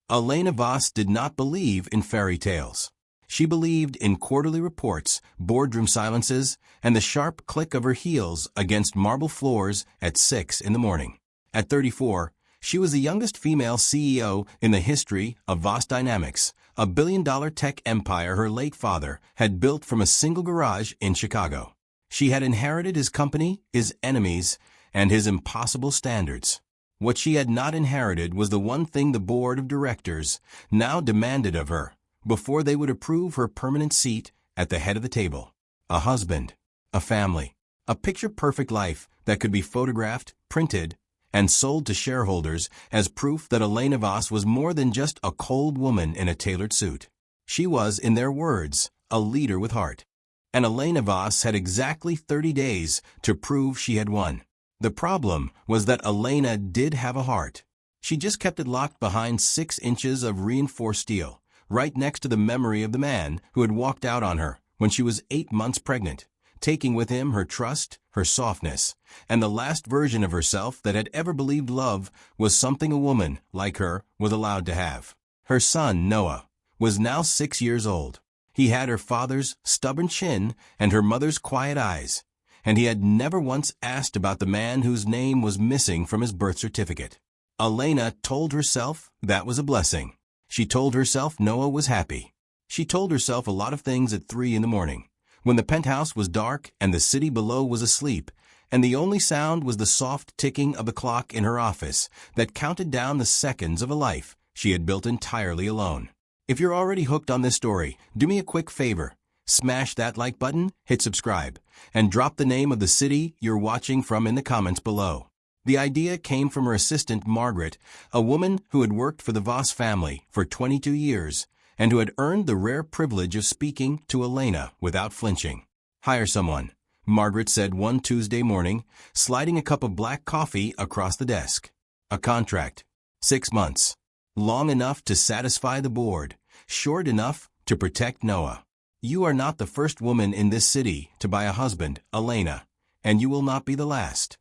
Elena Voss did not believe in fairy tales. She believed in quarterly reports, boardroom silences, and the sharp click of her heels against marble floors at 6 in the morning. At 34, she was the youngest female CEO in the history of Voss Dynamics, a billion-dollar tech empire her late father had built from a single garage in Chicago. She had inherited his company, his enemies, and his impossible standards. What she had not inherited was the one thing the board of directors now demanded of her before they would approve her permanent seat at the head of the table: a husband, a family, a picture-perfect life that could be photographed, printed, and sold to shareholders as proof that Elena Voss was more than just a cold woman in a tailored suit. She was, in their words, a leader with heart. And Elena Voss had exactly 30 days to prove she had won. The problem was that Elena did have a heart. She just kept it locked behind 6 inches of reinforced steel, right next to the memory of the man who had walked out on her when she was 8 months pregnant, taking with him her trust, her softness, and the last version of herself that had ever believed love was something a woman like her was allowed to have. Her son, Noah, was now 6 years old. He had her father's stubborn chin and her mother's quiet eyes, and he had never once asked about the man whose name was missing from his birth certificate. Elena told herself that was a blessing. She told herself Noah was happy. She told herself a lot of things at 3 in the morning, when the penthouse was dark and the city below was asleep, and the only sound was the soft ticking of the clock in her office that counted down the seconds of a life she had built entirely alone. If you're already hooked on this story, do me a quick favor. Smash that like button, hit subscribe, and drop the name of the city you're watching from in the comments below. The idea came from her assistant, Margaret, a woman who had worked for the Voss family for 22 years and who had earned the rare privilege of speaking to Elena without flinching. "Hire someone," Margaret said one Tuesday morning, sliding a cup of black coffee across the desk. "A contract. 6 months. Long enough to satisfy the board, short enough to protect Noah. You are not the first woman in this city to buy a husband, Elena, and you will not be the last."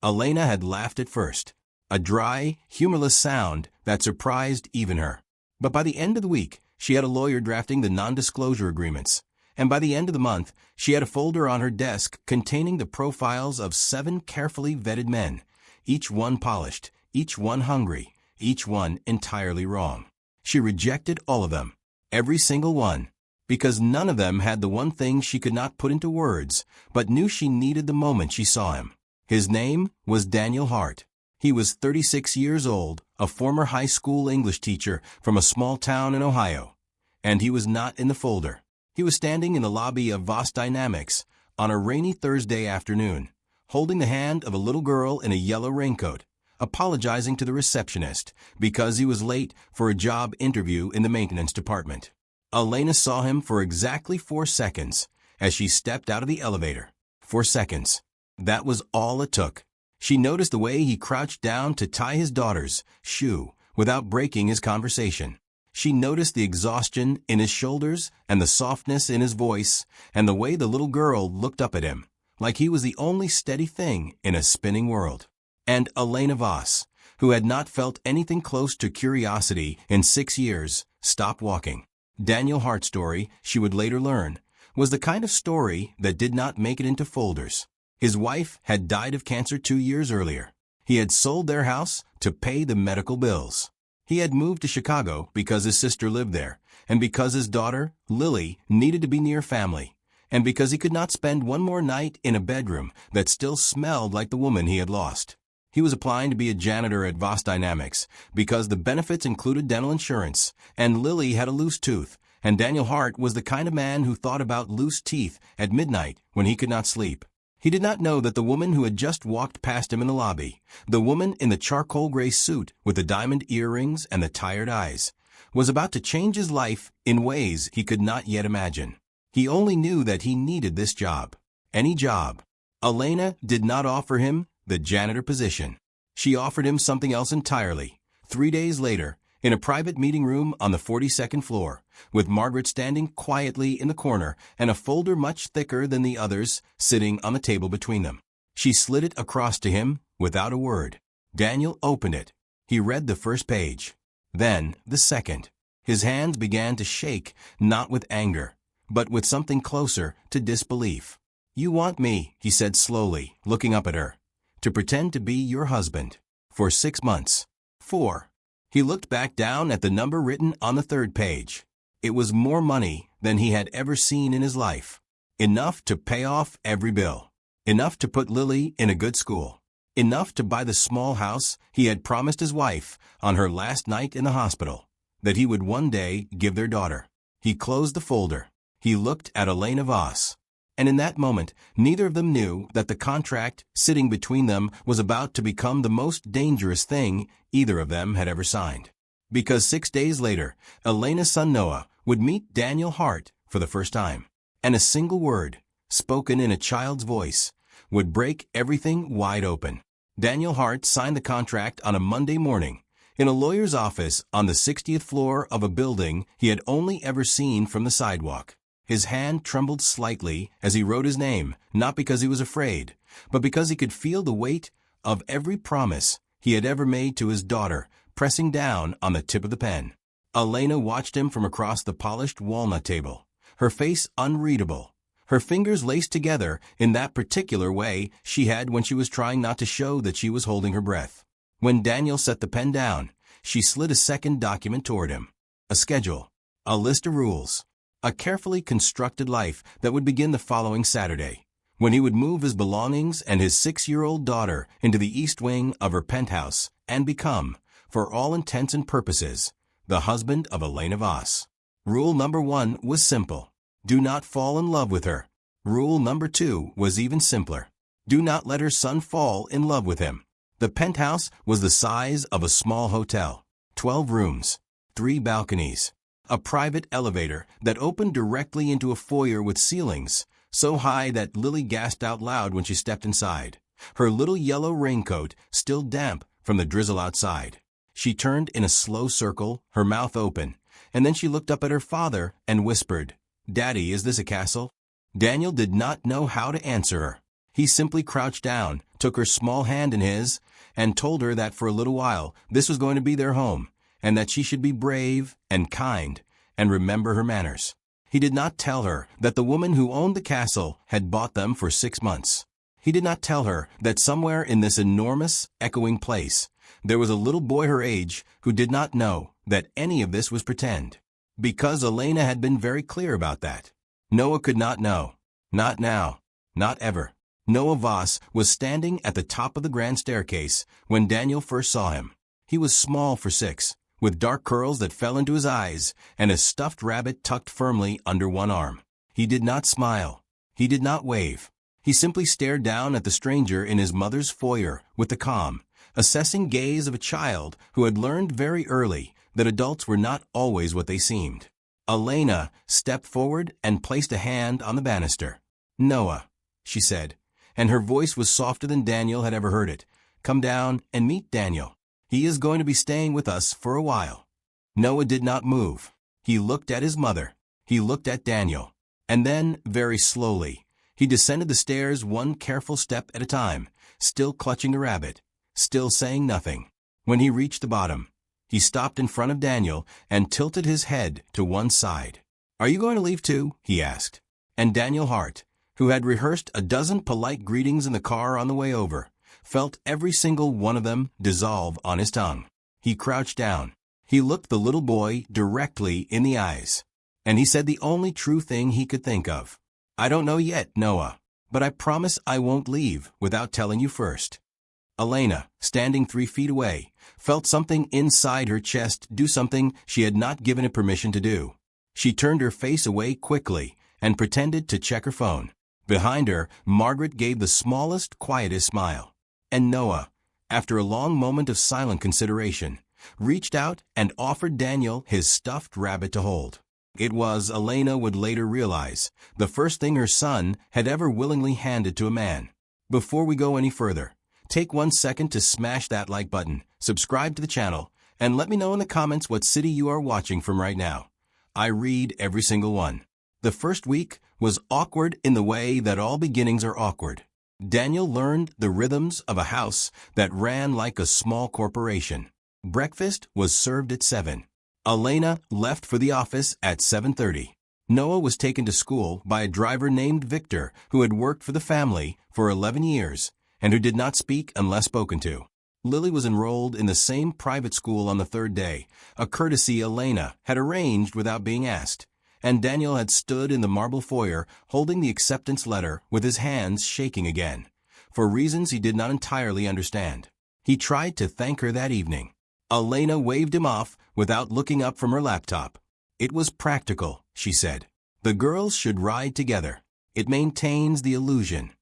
Elena had laughed at first, a dry, humorless sound that surprised even her. But by the end of the week, she had a lawyer drafting the non-disclosure agreements, and by the end of the month, she had a folder on her desk containing the profiles of 7 carefully vetted men, each one polished, each one hungry, each one entirely wrong. She rejected all of them, every single one, because none of them had the one thing she could not put into words, but knew she needed the moment she saw him. His name was Daniel Hart. He was 36 years old, a former high school English teacher from a small town in Ohio. And he was not in the folder. He was standing in the lobby of Voss Dynamics on a rainy Thursday afternoon, holding the hand of a little girl in a yellow raincoat, apologizing to the receptionist because he was late for a job interview in the maintenance department. Elena saw him for exactly 4 seconds as she stepped out of the elevator. 4 seconds. That was all it took. She noticed the way he crouched down to tie his daughter's shoe without breaking his conversation. She noticed the exhaustion in his shoulders and the softness in his voice and the way the little girl looked up at him, like he was the only steady thing in a spinning world. And Elena Voss, who had not felt anything close to curiosity in 6 years, stopped walking. Daniel Hart's story, she would later learn, was the kind of story that did not make it into folders. His wife had died of cancer 2 years earlier. He had sold their house to pay the medical bills. He had moved to Chicago because his sister lived there, and because his daughter, Lily, needed to be near family, and because he could not spend one more night in a bedroom that still smelled like the woman he had lost. He was applying to be a janitor at Voss Dynamics because the benefits included dental insurance, and Lily had a loose tooth, and Daniel Hart was the kind of man who thought about loose teeth at midnight when he could not sleep. He did not know that the woman who had just walked past him in the lobby, the woman in the charcoal gray suit with the diamond earrings and the tired eyes, was about to change his life in ways he could not yet imagine. He only knew that he needed this job. Any job. Elena did not offer him the janitor position. She offered him something else entirely. 3 days later, in a private meeting room on the 42nd floor, with Margaret standing quietly in the corner and a folder much thicker than the others sitting on the table between them. She slid it across to him without a word. Daniel opened it. He read the first page. Then the second. His hands began to shake, not with anger, but with something closer to disbelief. "You want me," he said slowly, looking up at her, "to pretend to be your husband. For 6 months. 4. He looked back down at the number written on the third page. It was more money than he had ever seen in his life. Enough to pay off every bill. Enough to put Lily in a good school. Enough to buy the small house he had promised his wife on her last night in the hospital, that he would one day give their daughter. He closed the folder. He looked at Elena Voss. And in that moment, neither of them knew that the contract sitting between them was about to become the most dangerous thing either of them had ever signed. Because 6 days later, Elena's son Noah would meet Daniel Hart for the first time. And a single word, spoken in a child's voice, would break everything wide open. Daniel Hart signed the contract on a Monday morning in a lawyer's office on the 60th floor of a building he had only ever seen from the sidewalk. His hand trembled slightly as he wrote his name, not because he was afraid, but because he could feel the weight of every promise he had ever made to his daughter pressing down on the tip of the pen. Elena watched him from across the polished walnut table, her face unreadable, her fingers laced together in that particular way she had when she was trying not to show that she was holding her breath. When Daniel set the pen down, she slid a second document toward him. A schedule, a list of rules, a carefully constructed life that would begin the following Saturday, when he would move his belongings and his 6-year-old daughter into the east wing of her penthouse and become, for all intents and purposes, the husband of Elena Voss. Rule number 1 was simple. Do not fall in love with her. Rule number 2 was even simpler. Do not let her son fall in love with him. The penthouse was the size of a small hotel. 12 rooms, 3 balconies, a private elevator that opened directly into a foyer with ceilings so high that Lily gasped out loud when she stepped inside, her little yellow raincoat still damp from the drizzle outside. She turned in a slow circle, her mouth open, and then she looked up at her father and whispered, "Daddy, is this a castle?" Daniel did not know how to answer her. He simply crouched down, took her small hand in his, and told her that for a little while this was going to be their home, and that she should be brave and kind and remember her manners. He did not tell her that the woman who owned the castle had bought them for 6 months. He did not tell her that somewhere in this enormous, echoing place there was a little boy her age who did not know that any of this was pretend, because Elena had been very clear about that. Noah could not know. Not now. Not ever. Noah Voss was standing at the top of the grand staircase when Daniel first saw him. He was small for 6, with dark curls that fell into his eyes and a stuffed rabbit tucked firmly under one arm. He did not smile. He did not wave. He simply stared down at the stranger in his mother's foyer with the calm, assessing gaze of a child who had learned very early that adults were not always what they seemed. Elena stepped forward and placed a hand on the banister. "Noah," she said, and her voice was softer than Daniel had ever heard it. "Come down and meet Daniel. He is going to be staying with us for a while." Noah did not move. He looked at his mother. He looked at Daniel. And then, very slowly, he descended the stairs one careful step at a time, still clutching the rabbit, still saying nothing. When he reached the bottom, he stopped in front of Daniel and tilted his head to one side. "Are you going to leave too?" he asked. And Daniel Hart, who had rehearsed a dozen polite greetings in the car on the way over, felt every single one of them dissolve on his tongue. He crouched down. He looked the little boy directly in the eyes, and he said the only true thing he could think of. "I don't know yet, Noah, but I promise I won't leave without telling you first." Elena, standing 3 feet away, felt something inside her chest do something she had not given it permission to do. She turned her face away quickly and pretended to check her phone. Behind her, Margaret gave the smallest, quietest smile. And Noah, after a long moment of silent consideration, reached out and offered Daniel his stuffed rabbit to hold. It was, Elena would later realize, the first thing her son had ever willingly handed to a man. Before we go any further, take 1 second to smash that like button, subscribe to the channel, and let me know in the comments what city you are watching from right now. I read every single one. The first week was awkward in the way that all beginnings are awkward. Daniel learned the rhythms of a house that ran like a small corporation. Breakfast was served at 7. Elena left for the office at 7:30. Noah was taken to school by a driver named Victor who had worked for the family for 11 years and who did not speak unless spoken to. Lily was enrolled in the same private school on the third day, a courtesy Elena had arranged without being asked, and Daniel had stood in the marble foyer holding the acceptance letter with his hands shaking again, for reasons he did not entirely understand. He tried to thank her that evening. Elena waved him off without looking up from her laptop. It was practical, she said. The girls should ride together. It maintains the illusion.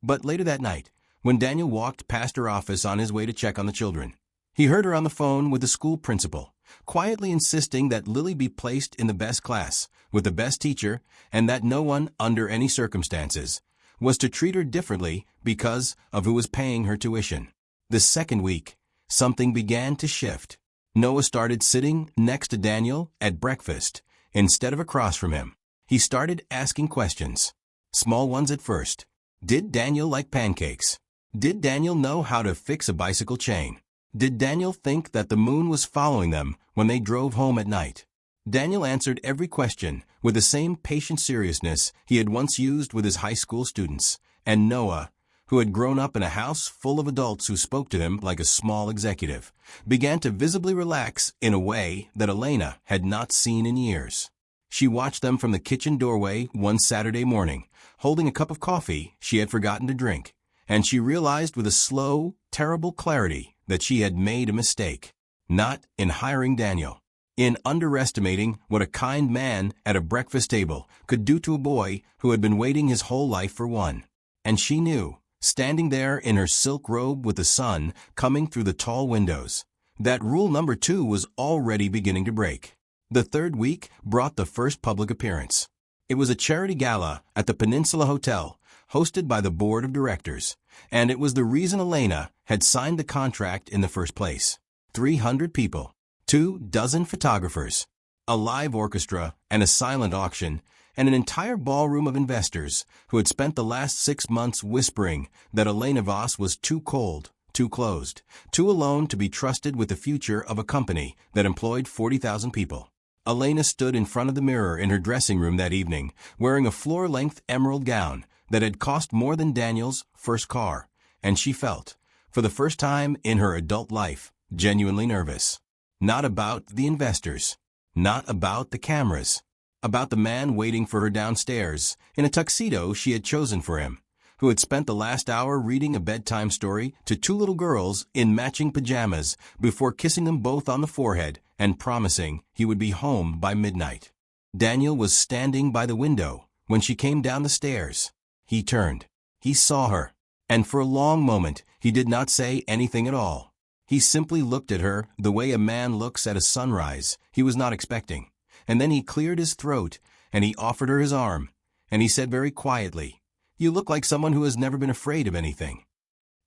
But later that night, when Daniel walked past her office on his way to check on the children, he heard her on the phone with the school principal, quietly insisting that Lily be placed in the best class, with the best teacher, and that no one, under any circumstances, was to treat her differently because of who was paying her tuition. The second week, something began to shift. Noah started sitting next to Daniel at breakfast instead of across from him. He started asking questions, small ones at first. Did Daniel like pancakes? Did Daniel know how to fix a bicycle chain? Did Daniel think that the moon was following them when they drove home at night? Daniel answered every question with the same patient seriousness he had once used with his high school students, and Noah, who had grown up in a house full of adults who spoke to him like a small executive, began to visibly relax in a way that Elena had not seen in years. She watched them from the kitchen doorway one Saturday morning, holding a cup of coffee she had forgotten to drink, and she realized with a slow, terrible clarity that she had made a mistake. Not in hiring Daniel, in underestimating what a kind man at a breakfast table could do to a boy who had been waiting his whole life for one. And she knew, standing there in her silk robe with the sun coming through the tall windows, that rule number 2 was already beginning to break. The third week brought the first public appearance. It was a charity gala at the Peninsula Hotel, hosted by the board of directors, and it was the reason Elena had signed the contract in the first place. 300 people, 24 photographers, a live orchestra and a silent auction, and an entire ballroom of investors who had spent the last 6 months whispering that Elena Voss was too cold, too closed, too alone to be trusted with the future of a company that employed 40,000 people. Elena stood in front of the mirror in her dressing room that evening, wearing a floor-length emerald gown that had cost more than Daniel's first car, and she felt, for the first time in her adult life, genuinely nervous. Not about the investors, not about the cameras, about the man waiting for her downstairs in a tuxedo she had chosen for him, who had spent the last hour reading a bedtime story to 2 little girls in matching pajamas before kissing them both on the forehead and promising he would be home by midnight. Daniel was standing by the window when she came down the stairs. He turned. He saw her, and for a long moment he did not say anything at all. He simply looked at her the way a man looks at a sunrise he was not expecting, and then he cleared his throat and he offered her his arm, and he said very quietly, "You look like someone who has never been afraid of anything."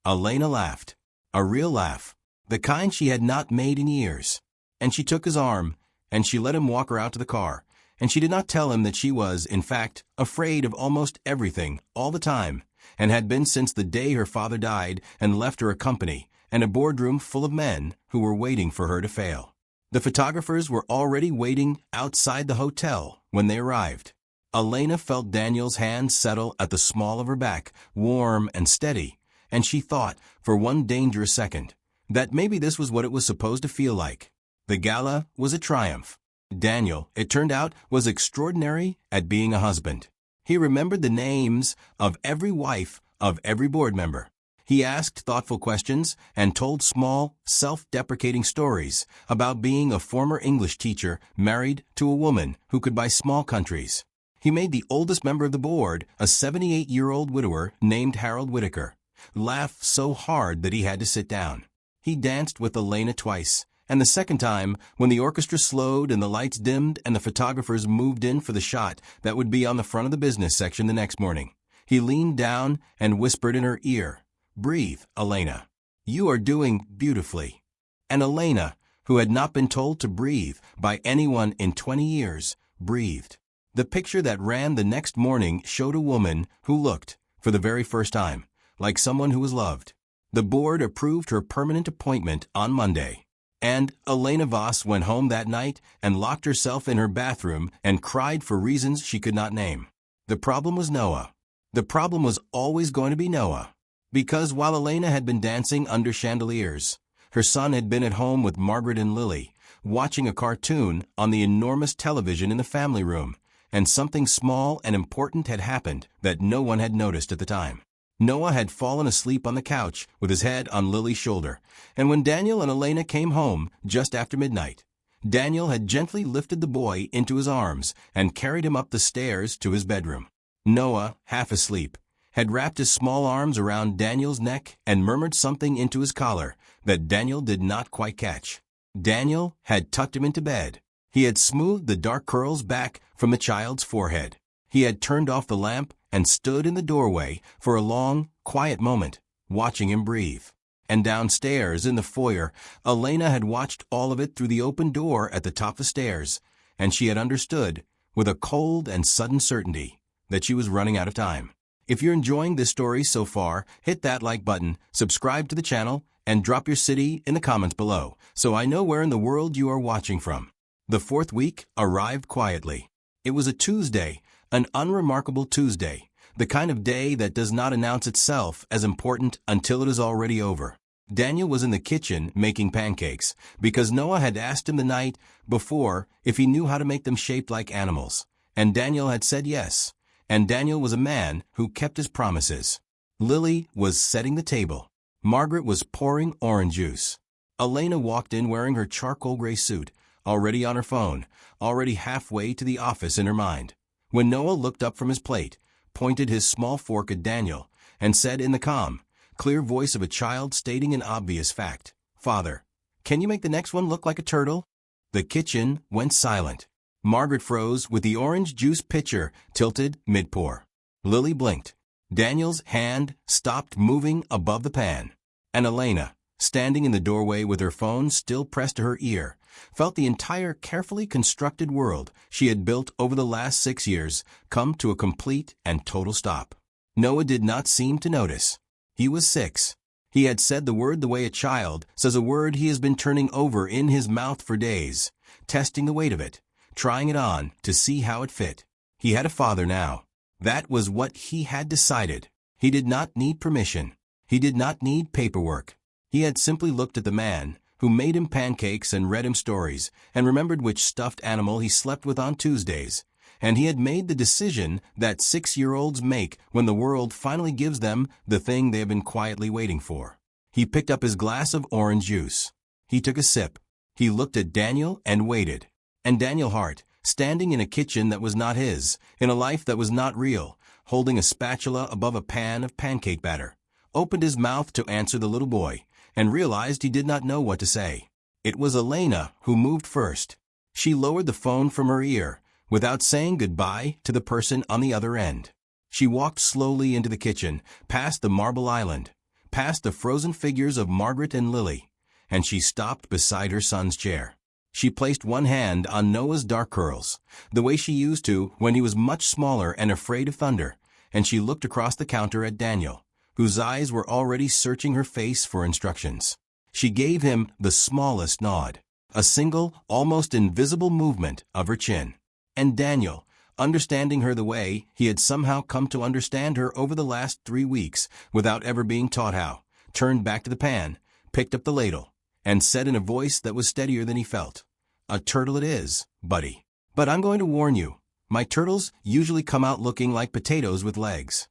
Elena laughed, a real laugh, the kind she had not made in years, and she took his arm, and she let him walk her out to the car, and she did not tell him that she was, in fact, afraid of almost everything all the time, and had been since the day her father died and left her a company and a boardroom full of men who were waiting for her to fail. The photographers were already waiting outside the hotel when they arrived. Elena felt Daniel's hand settle at the small of her back, warm and steady, and she thought, for one dangerous second, that maybe this was what it was supposed to feel like. The gala was a triumph. Daniel, it turned out, was extraordinary at being a husband. He remembered the names of every wife of every board member. He asked thoughtful questions and told small, self-deprecating stories about being a former English teacher married to a woman who could buy small countries. He made the oldest member of the board, a 78-year-old widower named Harold Whitaker, laugh so hard that he had to sit down. He danced with Elena twice, and the second time, when the orchestra slowed and the lights dimmed and the photographers moved in for the shot that would be on the front of the business section the next morning, he leaned down and whispered in her ear, "Breathe, Elena. You are doing beautifully." And Elena, who had not been told to breathe by anyone in 20 years, breathed. The picture that ran the next morning showed a woman who looked, for the very first time, like someone who was loved. The board approved her permanent appointment on Monday. And Elena Voss went home that night and locked herself in her bathroom and cried for reasons she could not name. The problem was Noah. The problem was always going to be Noah. Because while Elena had been dancing under chandeliers, her son had been at home with Margaret and Lily, watching a cartoon on the enormous television in the family room, and something small and important had happened that no one had noticed at the time. Noah had fallen asleep on the couch with his head on Lily's shoulder, and when Daniel and Elena came home just after midnight, Daniel had gently lifted the boy into his arms and carried him up the stairs to his bedroom. Noah, half asleep, had wrapped his small arms around Daniel's neck and murmured something into his collar that Daniel did not quite catch. Daniel had tucked him into bed. He had smoothed the dark curls back from the child's forehead. He had turned off the lamp and stood in the doorway for a long, quiet moment, watching him breathe. And downstairs in the foyer, Elena had watched all of it through the open door at the top of the stairs, and she had understood, with a cold and sudden certainty, that she was running out of time. If you're enjoying this story so far, hit that like button, subscribe to the channel, and drop your city in the comments below, so I know where in the world you are watching from. The fourth week arrived quietly. It was a Tuesday, an unremarkable Tuesday, the kind of day that does not announce itself as important until it is already over. Daniel was in the kitchen making pancakes because Noah had asked him the night before if he knew how to make them shaped like animals, and Daniel had said yes, and Daniel was a man who kept his promises. Lily was setting the table. Margaret was pouring orange juice. Elena walked in wearing her charcoal gray suit, already on her phone, already halfway to the office in her mind. When Noah looked up from his plate, pointed his small fork at Daniel, and said in the calm, clear voice of a child stating an obvious fact, "Father, can you make the next one look like a turtle?" The kitchen went silent. Margaret froze with the orange juice pitcher tilted mid-pour. Lily blinked. Daniel's hand stopped moving above the pan, and Elena, standing in the doorway with her phone still pressed to her ear, felt the entire carefully constructed world she had built over the last 6 years come to a complete and total stop. Noah did not seem to notice. He was 6. He had said the word the way a child says a word he has been turning over in his mouth for days, testing the weight of it, trying it on to see how it fit. He had a father now. That was what he had decided. He did not need permission. He did not need paperwork. He had simply looked at the man who made him pancakes and read him stories and remembered which stuffed animal he slept with on Tuesdays, and he had made the decision that 6-year-olds make when the world finally gives them the thing they have been quietly waiting for. He picked up his glass of orange juice. He took a sip. He looked at Daniel and waited. And Daniel Hart, standing in a kitchen that was not his, in a life that was not real, holding a spatula above a pan of pancake batter, opened his mouth to answer the little boy, and realized he did not know what to say. It was Elena who moved first. She lowered the phone from her ear, without saying goodbye to the person on the other end. She walked slowly into the kitchen, past the marble island, past the frozen figures of Margaret and Lily, and she stopped beside her son's chair. She placed one hand on Noah's dark curls, the way she used to when he was much smaller and afraid of thunder, and she looked across the counter at Daniel, whose eyes were already searching her face for instructions. She gave him the smallest nod, a single, almost invisible movement of her chin. And Daniel, understanding her the way he had somehow come to understand her over the last 3 weeks without ever being taught how, turned back to the pan, picked up the ladle, and said in a voice that was steadier than he felt, "A turtle it is, buddy. But I'm going to warn you, my turtles usually come out looking like potatoes with legs."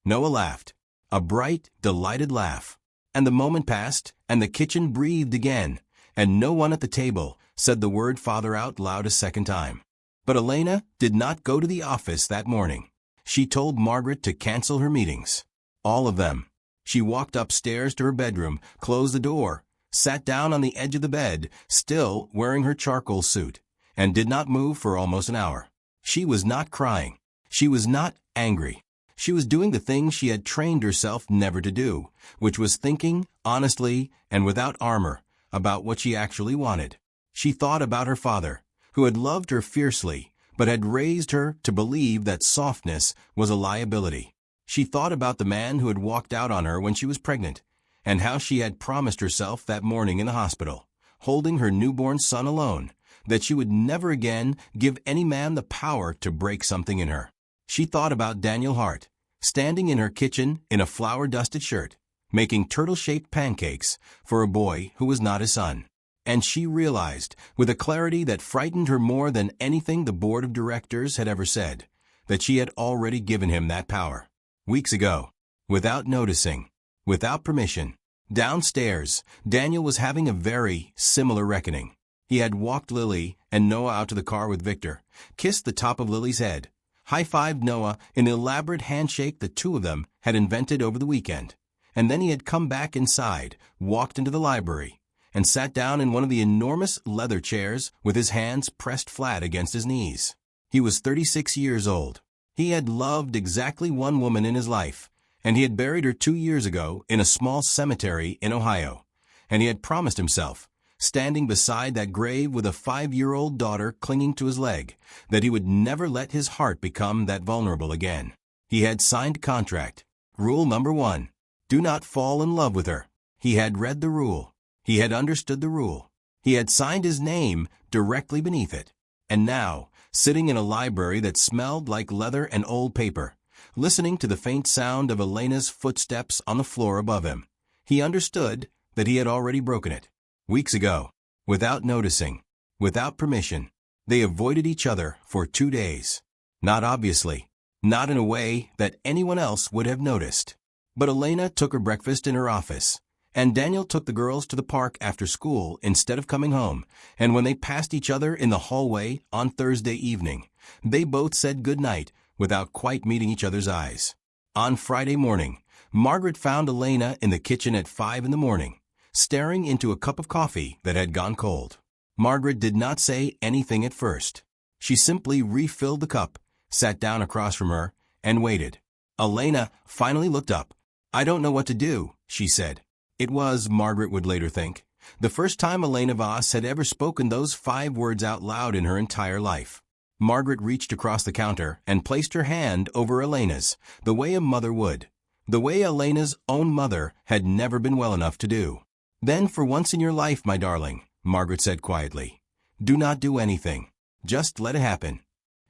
Noah laughed, a bright, delighted laugh. And the moment passed, and the kitchen breathed again, and no one at the table said the word father out loud a second time. But Elena did not go to the office that morning. She told Margaret to cancel her meetings. All of them. She walked upstairs to her bedroom, closed the door, sat down on the edge of the bed, still wearing her charcoal suit, and did not move for almost an hour. She was not crying. She was not angry. She was doing the thing she had trained herself never to do, which was thinking, honestly and without armor, about what she actually wanted. She thought about her father, who had loved her fiercely, but had raised her to believe that softness was a liability. She thought about the man who had walked out on her when she was pregnant, and how she had promised herself that morning in the hospital, holding her newborn son alone, that she would never again give any man the power to break something in her. She thought about Daniel Hart, standing in her kitchen in a flour-dusted shirt, making turtle-shaped pancakes for a boy who was not his son. And she realized, with a clarity that frightened her more than anything the board of directors had ever said, that she had already given him that power. Weeks ago, without noticing, without permission, downstairs, Daniel was having a very similar reckoning. He had walked Lily and Noah out to the car with Victor, kissed the top of Lily's head, high-fived Noah in the elaborate handshake the two of them had invented over the weekend, and then he had come back inside, walked into the library, and sat down in one of the enormous leather chairs with his hands pressed flat against his knees. He was 36 years old. He had loved exactly one woman in his life, and he had buried her 2 years ago in a small cemetery in Ohio, and he had promised himself, standing beside that grave with a 5-year-old daughter clinging to his leg, that he would never let his heart become that vulnerable again. He had signed contract. Rule number 1. Do not fall in love with her. He had read the rule. He had understood the rule. He had signed his name directly beneath it. And now, sitting in a library that smelled like leather and old paper, listening to the faint sound of Elena's footsteps on the floor above him, he understood that he had already broken it. Weeks ago, without noticing, without permission, they avoided each other for 2 days. Not obviously, not in a way that anyone else would have noticed. But Elena took her breakfast in her office, and Daniel took the girls to the park after school instead of coming home, and when they passed each other in the hallway on Thursday evening, they both said good night without quite meeting each other's eyes. On Friday morning, Margaret found Elena in the kitchen at 5 in the morning, staring into a cup of coffee that had gone cold. Margaret did not say anything at first. She simply refilled the cup, sat down across from her, and waited. Elena finally looked up. "I don't know what to do," she said. It was, Margaret would later think, the first time Elena Voss had ever spoken those 5 words out loud in her entire life. Margaret reached across the counter and placed her hand over Elena's, the way a mother would, the way Elena's own mother had never been well enough to do. "Then for once in your life, my darling," Margaret said quietly, "do not do anything. Just let it happen.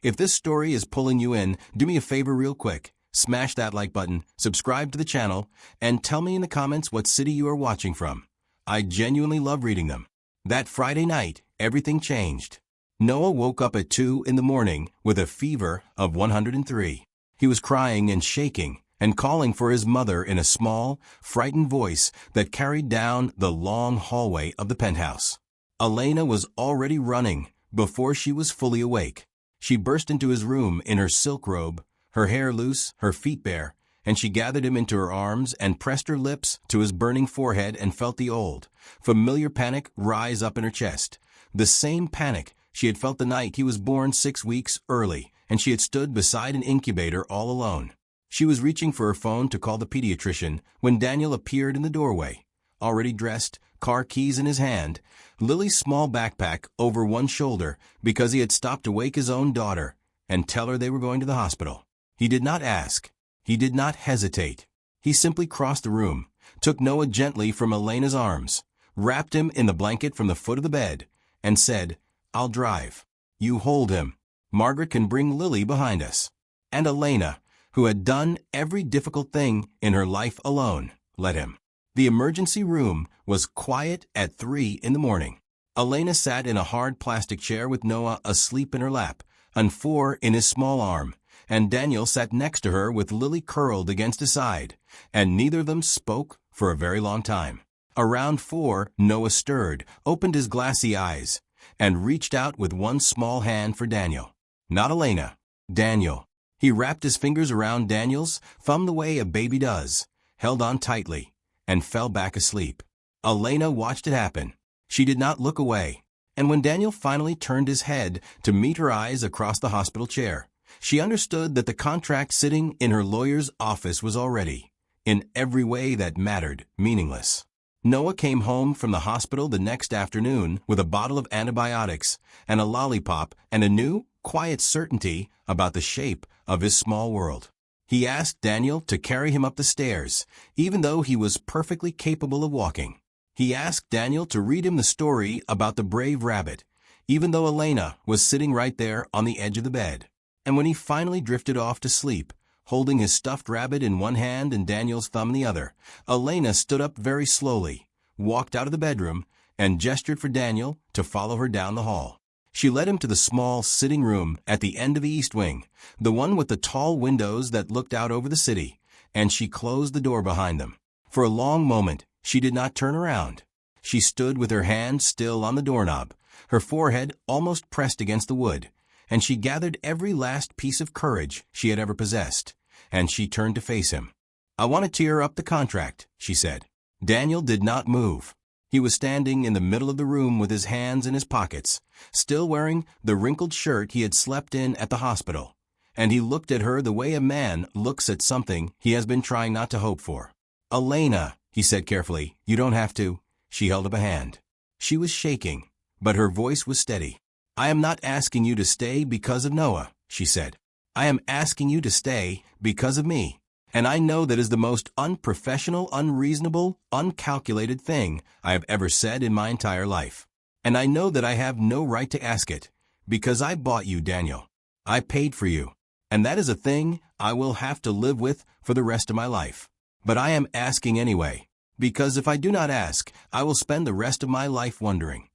If this story is pulling you in, do me a favor real quick. Smash that like button, subscribe to the channel, and tell me in the comments what city you are watching from. I genuinely love reading them." That Friday night, everything changed. Noah woke up at 2 in the morning with a fever of 103. He was crying and shaking and calling for his mother in a small, frightened voice that carried down the long hallway of the penthouse. Elena was already running before she was fully awake. She burst into his room in her silk robe, her hair loose, her feet bare, and she gathered him into her arms and pressed her lips to his burning forehead and felt the old, familiar panic rise up in her chest. The same panic she had felt the night he was born 6 weeks early, and she had stood beside an incubator all alone. She was reaching for her phone to call the pediatrician when Daniel appeared in the doorway, already dressed, car keys in his hand, Lily's small backpack over one shoulder because he had stopped to wake his own daughter and tell her they were going to the hospital. He did not ask. He did not hesitate. He simply crossed the room, took Noah gently from Elena's arms, wrapped him in the blanket from the foot of the bed, and said, "I'll drive. You hold him. Margaret can bring Lily behind us." And Elena, who had done every difficult thing in her life alone, let him. The emergency room was quiet at 3 in the morning. Elena sat in a hard plastic chair with Noah asleep in her lap, and 4 in his small arm, and Daniel sat next to her with Lily curled against his side, and neither of them spoke for a very long time. Around 4, Noah stirred, opened his glassy eyes, and reached out with one small hand for Daniel. Not Elena, Daniel. He wrapped his fingers around Daniel's thumb the way a baby does, held on tightly, and fell back asleep. Elena watched it happen. She did not look away, and when Daniel finally turned his head to meet her eyes across the hospital chair, she understood that the contract sitting in her lawyer's office was already, in every way that mattered, meaningless. Noah came home from the hospital the next afternoon with a bottle of antibiotics and a lollipop and a new, quiet certainty about the shape of his small world. He asked Daniel to carry him up the stairs, even though he was perfectly capable of walking. He asked Daniel to read him the story about the brave rabbit, even though Elena was sitting right there on the edge of the bed. And when he finally drifted off to sleep, holding his stuffed rabbit in one hand and Daniel's thumb in the other, Elena stood up very slowly, walked out of the bedroom, and gestured for Daniel to follow her down the hall. She led him to the small sitting room at the end of the east wing, the one with the tall windows that looked out over the city, and she closed the door behind them. For a long moment, she did not turn around. She stood with her hand still on the doorknob, her forehead almost pressed against the wood, and she gathered every last piece of courage she had ever possessed, and she turned to face him. "I want to tear up the contract," she said. Daniel did not move. He was standing in the middle of the room with his hands in his pockets, still wearing the wrinkled shirt he had slept in at the hospital, and he looked at her the way a man looks at something he has been trying not to hope for. "Elena," he said carefully, "you don't have to." She held up a hand. She was shaking, but her voice was steady. "I am not asking you to stay because of Noah," she said. "I am asking you to stay because of me. And I know that is the most unprofessional, unreasonable, uncalculated thing I have ever said in my entire life. And I know that I have no right to ask it, because I bought you, Daniel. I paid for you. And that is a thing I will have to live with for the rest of my life. But I am asking anyway, because if I do not ask, I will spend the rest of my life wondering."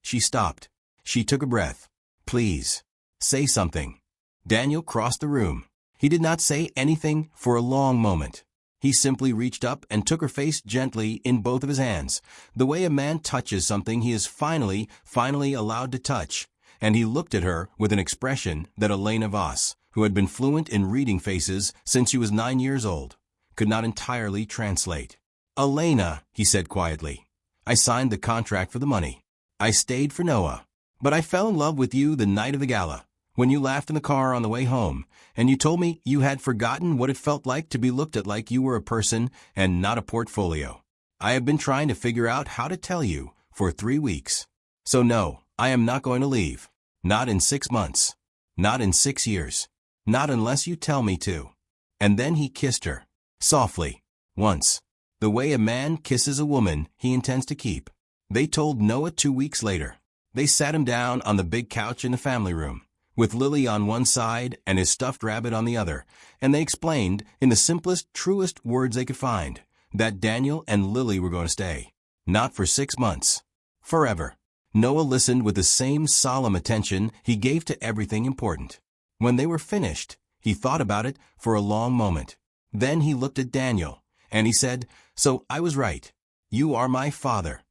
She stopped. She took a breath. "Please, say something." Daniel crossed the room. He did not say anything for a long moment. He simply reached up and took her face gently in both of his hands, the way a man touches something he is finally allowed to touch, and he looked at her with an expression that Elena Voss, who had been fluent in reading faces since she was 9 years old, could not entirely translate. "Elena," he said quietly, "I signed the contract for the money. I stayed for Noah. But I fell in love with you the night of the gala, when you laughed in the car on the way home, and you told me you had forgotten what it felt like to be looked at like you were a person and not a portfolio. I have been trying to figure out how to tell you for 3 weeks. So no, I am not going to leave. Not in 6 months. Not in 6 years. Not unless you tell me to." And then he kissed her, softly, once, the way a man kisses a woman he intends to keep. They told Noah 2 weeks later. They sat him down on the big couch in the family room, with Lily on one side and his stuffed rabbit on the other, and they explained, in the simplest, truest words they could find, that Daniel and Lily were going to stay. Not for 6 months. Forever. Noah listened with the same solemn attention he gave to everything important. When they were finished, he thought about it for a long moment. Then he looked at Daniel, and he said, "So I was right. You are my father."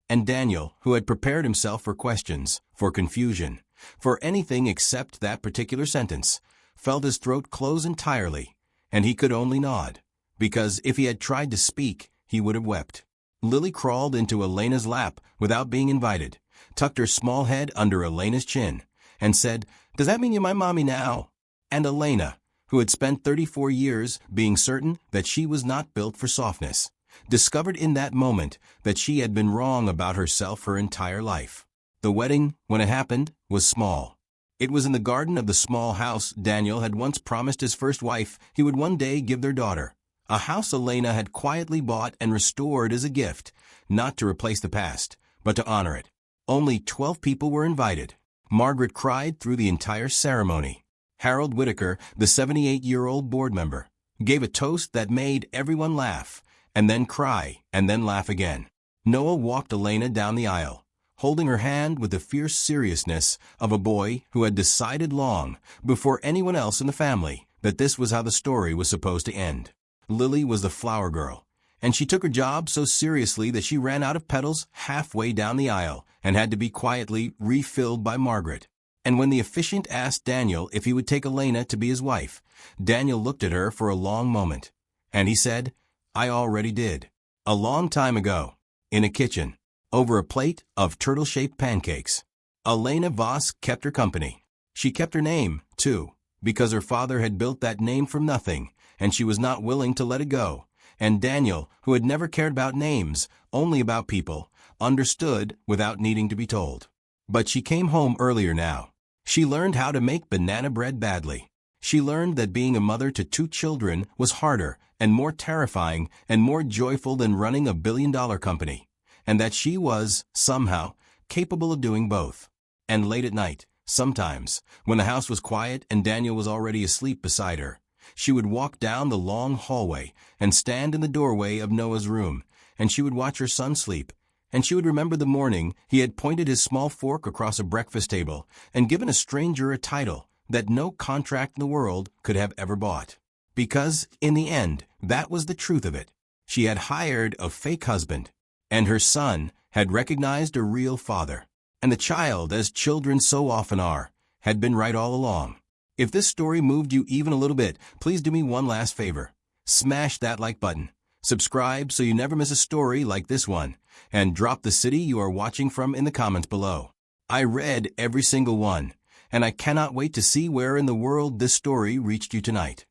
And Daniel, who had prepared himself for questions, for confusion, for anything except that particular sentence, felt his throat close entirely, and he could only nod, because if he had tried to speak, he would have wept. Lily crawled into Elena's lap without being invited, tucked her small head under Elena's chin, and said, "Does that mean you're my mommy now?" And Elena, who had spent 34 years being certain that she was not built for softness, discovered in that moment that she had been wrong about herself her entire life. The wedding, when it happened, was small. It was in the garden of the small house Daniel had once promised his first wife he would one day give their daughter, a house Elena had quietly bought and restored as a gift, not to replace the past, but to honor it. Only 12 people were invited. Margaret cried through the entire ceremony. Harold Whitaker, the 78-year-old board member, gave a toast that made everyone laugh, and then cry, and then laugh again. Noah walked Elena down the aisle, holding her hand with the fierce seriousness of a boy who had decided long before anyone else in the family that this was how the story was supposed to end. Lily was the flower girl, and she took her job so seriously that she ran out of petals halfway down the aisle and had to be quietly refilled by Margaret. And when the officiant asked Daniel if he would take Elena to be his wife, Daniel looked at her for a long moment, and he said, "I already did. A long time ago, in a kitchen, over a plate of turtle-shaped pancakes." Elena Voss kept her company. She kept her name, too, because her father had built that name from nothing, and she was not willing to let it go. And Daniel, who had never cared about names, only about people, understood without needing to be told. But she came home earlier now. She learned how to make banana bread badly. She learned that being a mother to 2 children was harder and more terrifying and more joyful than running a billion-dollar company. and that she was, somehow, capable of doing both. And late at night, sometimes, when the house was quiet and Daniel was already asleep beside her, she would walk down the long hallway and stand in the doorway of Noah's room, and she would watch her son sleep, and she would remember the morning he had pointed his small fork across a breakfast table and given a stranger a title that no contract in the world could have ever bought. Because, in the end, that was the truth of it. She had hired a fake husband, and her son had recognized a real father. And the child, as children so often are, had been right all along. If this story moved you even a little bit, please do me one last favor. Smash that like button. Subscribe so you never miss a story like this one, and drop the city you are watching from in the comments below. I read every single one, and I cannot wait to see where in the world this story reached you tonight.